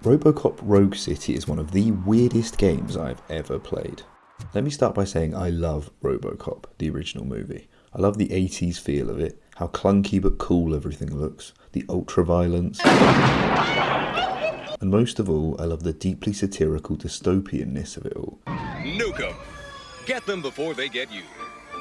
RoboCop Rogue City is one of the weirdest games I've ever played. Let me start by saying I love RoboCop, the original movie. I love the 80s feel of it, how clunky but cool everything looks, the ultra-violence, and most of all, I love the deeply satirical dystopianness of it all. Nuke 'em. Get them before they get you.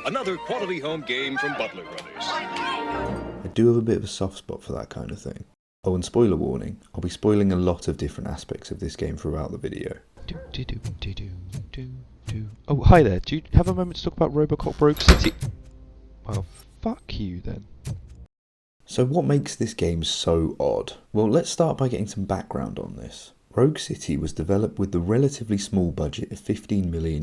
Another quality home game from Butler Brothers. I do have a bit of a soft spot for that kind of thing. Oh, and spoiler warning, I'll be spoiling a lot of different aspects of this game throughout the video. Oh, hi there. Do you have a moment to talk about RoboCop Rogue City? Well, fuck you then. So what makes this game so odd? Well, let's start by getting some background on this. Rogue City was developed with the relatively small budget of $15 million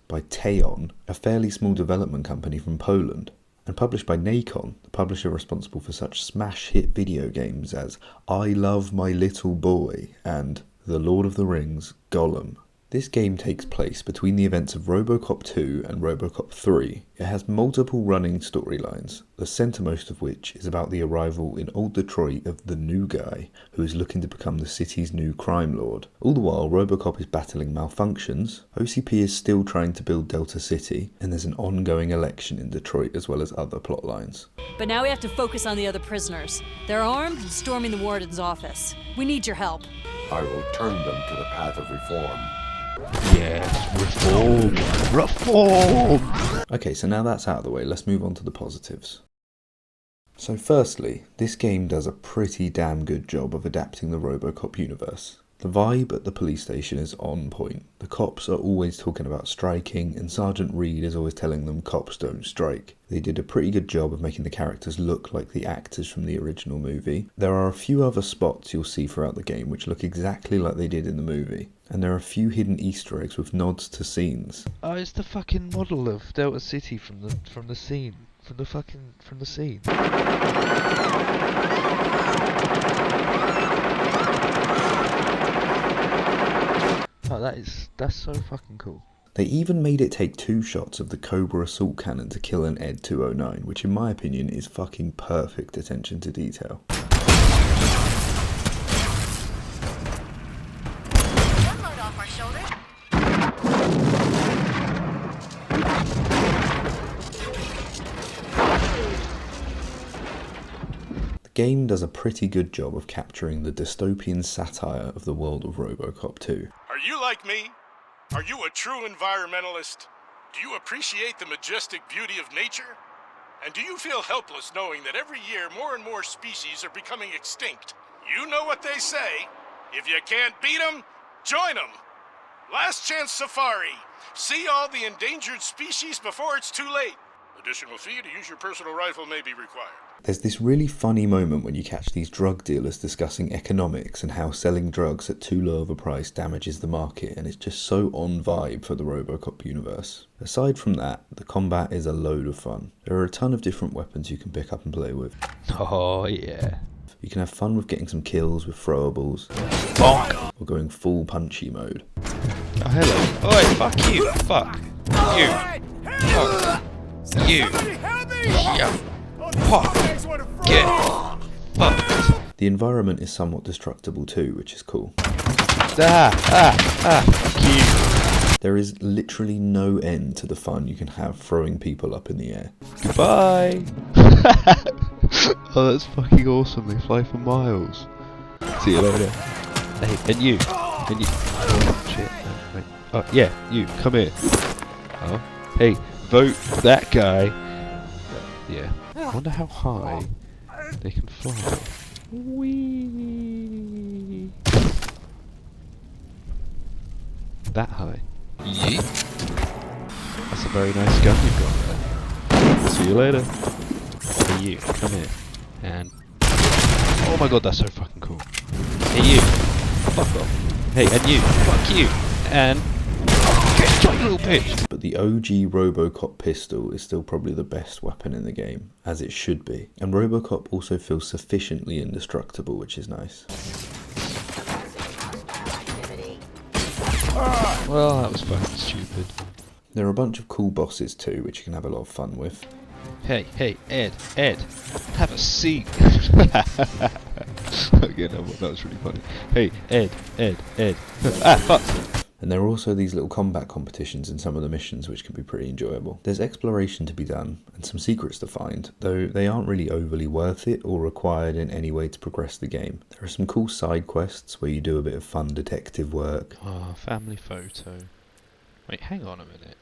by Teon, a fairly small development company from Poland, and published by Nacon, the publisher responsible for such smash hit video games as I Love My Little Boy and The Lord of the Rings, Gollum. This game takes place between the events of RoboCop 2 and RoboCop 3. It has multiple running storylines, the centremost of which is about the arrival in old Detroit of the new guy who is looking to become the city's new crime lord. All the while, RoboCop is battling malfunctions, OCP is still trying to build Delta City, and there's an ongoing election in Detroit as well as other plot lines. But now we have to focus on the other prisoners. They're armed and storming the warden's office. We need your help. I will turn them to the path of reform. Yes, reform! Okay, so now that's out of the way, let's move on to the positives. So firstly, this game does a pretty damn good job of adapting the RoboCop universe. The vibe at the police station is on point. The cops are always talking about striking, and Sergeant Reed is always telling them cops don't strike. They did a pretty good job of making the characters look like the actors from the original movie. There are a few other spots you'll see throughout the game which look exactly like they did in the movie. And there are a few hidden Easter eggs with nods to scenes. Oh, it's the fucking model of Delta City from the scene. From the scene. Oh, that's so fucking cool. They even made it take 2 shots of the Cobra assault cannon to kill an Ed 209, which in my opinion is fucking perfect attention to detail. The game does a pretty good job of capturing the dystopian satire of the world of RoboCop 2. Are you like me? Are you a true environmentalist? Do you appreciate the majestic beauty of nature? And do you feel helpless knowing that every year more and more species are becoming extinct? You know what they say. If you can't beat them, join them. Last Chance Safari. See all the endangered species before it's too late. Additional fee to use your personal rifle may be required. There's this really funny moment when you catch these drug dealers discussing economics and how selling drugs at too low of a price damages the market, and it's just so on vibe for the RoboCop universe. Aside from that, the combat is a load of fun. There are a ton of different weapons you can pick up and play with. Oh yeah. You can have fun with getting some kills with throwables, Bonk! or going full punchy mode. Oh hello. Oi, fuck you! Fuck! You! Fuck! You! Yeah! Fuck! Get fucked! The environment is somewhat destructible too, which is cool. Fuck you! There is literally no end to the fun you can have throwing people up in the air. Goodbye! Oh, that's fucking awesome, they fly for miles. See you later. Hey, and you! And you! Oh, shit. Wait. Oh, yeah, you, come here. Oh, hey, vote that guy. Yeah. I wonder how high they can fly. Whee! That high. Yeet. That's a very nice gun you've got there. See you later. Hey you, come here. And... oh my god, that's so fucking cool. Hey you! Fuck off. Hey, and you! Fuck you! And... get shot, you little bitch! But the OG RoboCop pistol is still probably the best weapon in the game, as it should be. And RoboCop also feels sufficiently indestructible, which is nice. Well, that was fucking stupid. There are a bunch of cool bosses too, which you can have a lot of fun with. Hey, Ed, have a seat. Again, that was really funny. Hey, Ed. Ah, fuck! And there are also these little combat competitions in some of the missions which can be pretty enjoyable. There's exploration to be done and some secrets to find, though they aren't really overly worth it or required in any way to progress the game. There are some cool side quests where you do a bit of fun detective work. Ah, family photo. Wait, hang on a minute.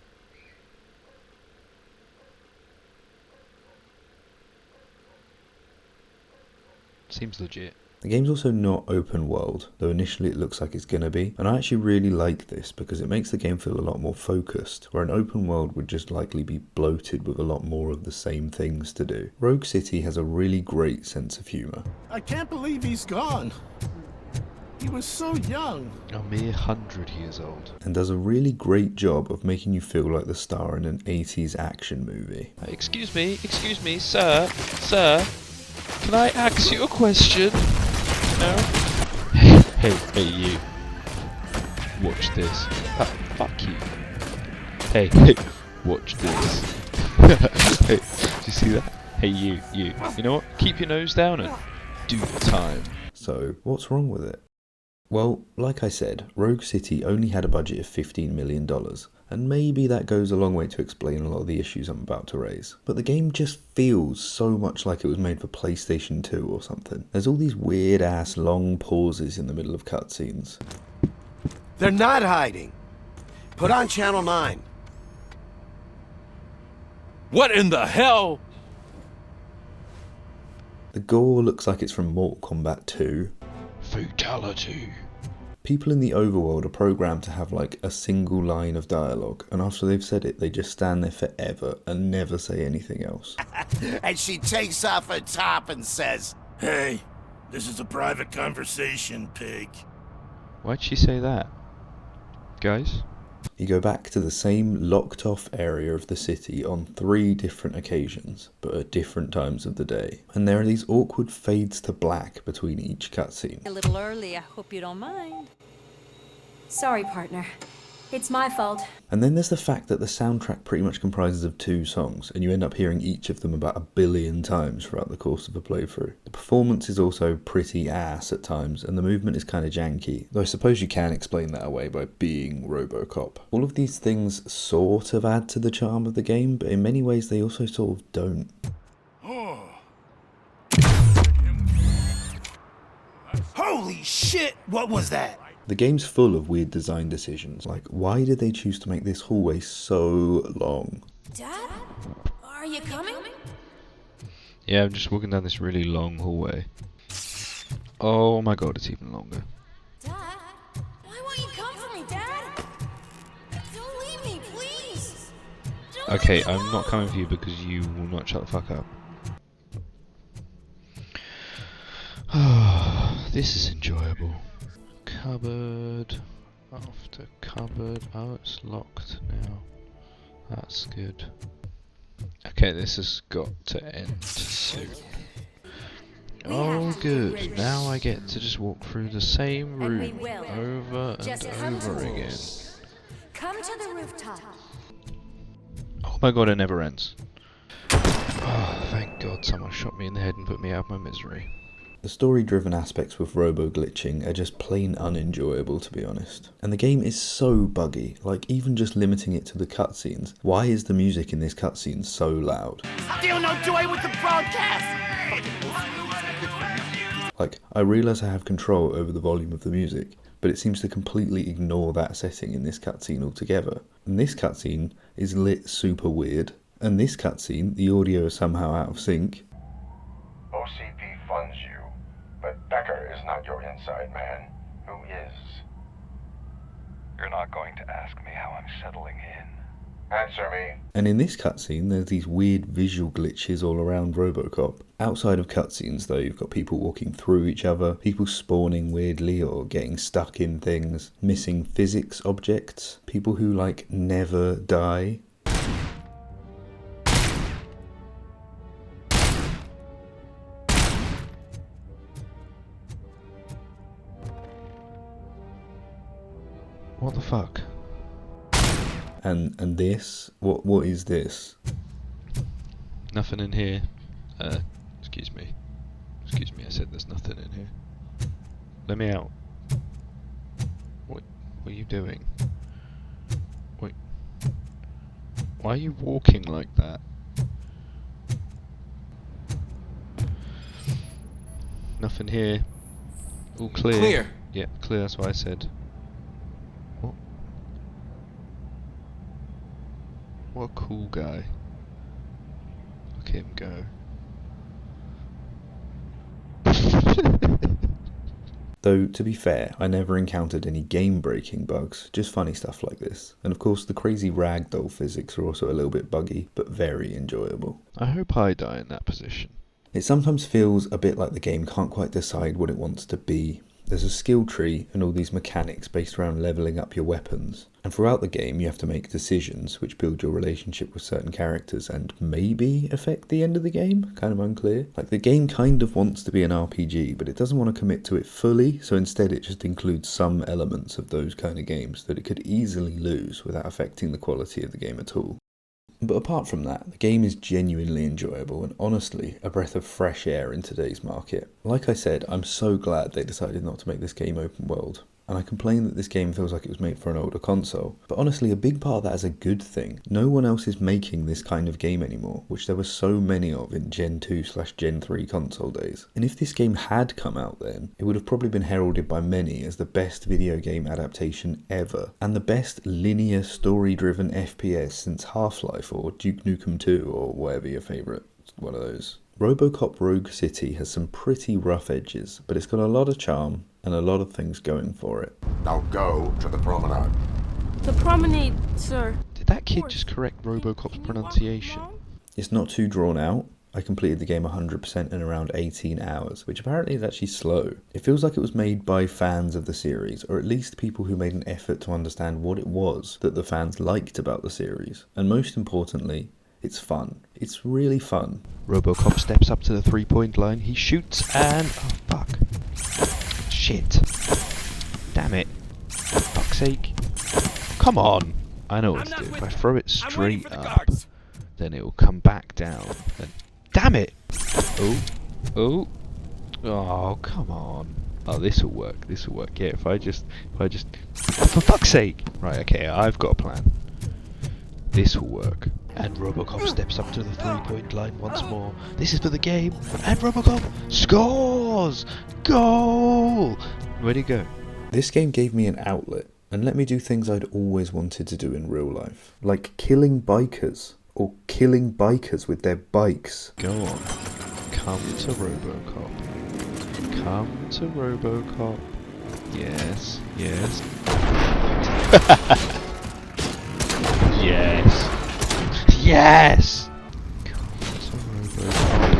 Seems legit. The game's also not open world, though initially it looks like it's gonna be, and I actually really like this because it makes the game feel a lot more focused, where an open world would just likely be bloated with a lot more of the same things to do. Rogue City has a really great sense of humour. I can't believe he's gone. He was so young. A mere 100 years old. And does a really great job of making you feel like the star in an 80s action movie. Excuse me, sir, can I ask you a question? No? Hey, you. Watch this. Fuck you. Hey, watch this. Hey, do you see that? Hey, you. You know what? Keep your nose down and do the time. So, what's wrong with it? Well, like I said, Rogue City only had a budget of $15 million, and maybe that goes a long way to explain a lot of the issues I'm about to raise. But the game just feels so much like it was made for PlayStation 2 or something. There's all these weird ass long pauses in the middle of cutscenes. They're not hiding. Put on Channel 9. What in the hell? The gore looks like it's from Mortal Kombat 2. Fatality. People in the overworld are programmed to have like a single line of dialogue, and after they've said it, they just stand there forever and never say anything else. And she takes off her top and says, Hey, this is a private conversation, pig. Why'd she say that? Guys? You go back to the same locked off area of the city on 3 different occasions, but at different times of the day. And there are these awkward fades to black between each cutscene. A little early, I hope you don't mind. Sorry, partner. It's my fault. And then there's the fact that the soundtrack pretty much comprises of 2 songs, and you end up hearing each of them about 1 billion times throughout the course of a playthrough. The performance is also pretty ass at times, and the movement is kind of janky, though I suppose you can explain that away by being RoboCop. All of these things sort of add to the charm of the game, but in many ways they also sort of don't. holy shit, what was that? The game's full of weird design decisions, like why did they choose to make this hallway so long? Dad? Are you coming? Yeah, I'm just walking down this really long hallway. Oh my god, it's even longer. Dad? Why won't you come for me, Dad? Don't leave me, please! Don't Okay, leave me I'm not alone. coming for you because you will not shut the fuck up. This is enjoyable. Cupboard. After cupboard. Oh, it's locked now. That's good. Okay, this has got to end soon. Oh, good. Now I get to just walk through the same And we room will. over Just and come to over me. again. Come to the rooftop. Oh my god, it never ends. Oh, thank god someone shot me in the head and put me out of my misery. The story-driven aspects with robo-glitching are just plain unenjoyable, to be honest. And the game is so buggy, like even just limiting it to the cutscenes. Why is the music in this cutscene so loud? Still no joy with the broadcast! Like, I realise I have control over the volume of the music, but it seems to completely ignore that setting in this cutscene altogether. And this cutscene is lit super weird, and this cutscene, the audio is somehow out of sync. OCP funds you, but Becker is not your inside man. Who is? You're not going to ask me how I'm settling in. Answer me. And in this cutscene, there's these weird visual glitches all around RoboCop. Outside of cutscenes, though, you've got people walking through each other, people spawning weirdly or getting stuck in things, missing physics objects, people who, like, never die. What the fuck? And this? What is this? Nothing in here. Excuse me. Excuse me, I said there's nothing in here. Let me out. What are you doing? Wait. Why are you walking like that? Nothing here. All clear. Clear. Yeah, clear, that's what I said. What? What a cool guy. Look at him go. Though, to be fair, I never encountered any game-breaking bugs, just funny stuff like this. And of course the crazy ragdoll physics are also a little bit buggy, but very enjoyable. I hope I die in that position. It sometimes feels a bit like the game can't quite decide what it wants to be. There's a skill tree and all these mechanics based around leveling up your weapons. And throughout the game you have to make decisions which build your relationship with certain characters and maybe affect the end of the game? Kind of unclear. Like the game kind of wants to be an RPG, but it doesn't want to commit to it fully, so instead it just includes some elements of those kind of games that it could easily lose without affecting the quality of the game at all. But apart from that, the game is genuinely enjoyable and honestly a breath of fresh air in today's market. Like I said, I'm so glad they decided not to make this game open world. And I complain that this game feels like it was made for an older console. But honestly, a big part of that is a good thing. No one else is making this kind of game anymore, which there were so many of in Gen 2/Gen 3 console days. And if this game had come out then, it would have probably been heralded by many as the best video game adaptation ever. And the best linear story-driven FPS since Half-Life or Duke Nukem 2 or whatever your favourite one of those. RoboCop Rogue City has some pretty rough edges, but it's got a lot of charm and a lot of things going for it. Now go to the promenade. The promenade, sir. Did that kid just correct RoboCop's pronunciation? It's not too drawn out. I completed the game 100% in around 18 hours, which apparently is actually slow. It feels like it was made by fans of the series, or at least people who made an effort to understand what it was that the fans liked about the series. And most importantly, it's fun. It's really fun. RoboCop steps up to the 3-point line, he shoots and... oh fuck. Shit. Damn it. For fuck's sake. Come on. I know what to do. If I throw it straight up, then it will come back down. Then... damn it! Oh. Oh. Oh, come on. Oh, this'll work. This'll work. Yeah, if I just... for fuck's sake! Right, okay, I've got a plan. This will work. And RoboCop steps up to the 3-point line once more. This is for the game. And RoboCop scores! Goal! Where'd he go? This game gave me an outlet and let me do things I'd always wanted to do in real life. Like killing bikers. Or killing bikers with their bikes. Go on. Come to RoboCop. Come to RoboCop. Yes. Yes. Yes. Yes!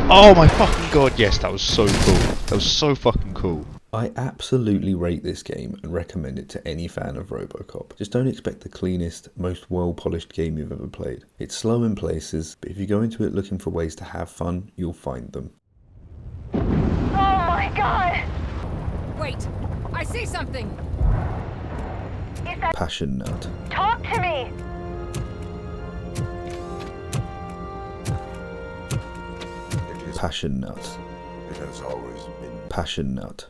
Oh my fucking god, yes, that was so cool. That was so fucking cool. I absolutely rate this game and recommend it to any fan of RoboCop. Just don't expect the cleanest, most well-polished game you've ever played. It's slow in places, but if you go into it looking for ways to have fun, you'll find them. Oh my god! Wait, I see something! Is that... Passion nut. talk to me! Passion nut. It has always been. Passion nut.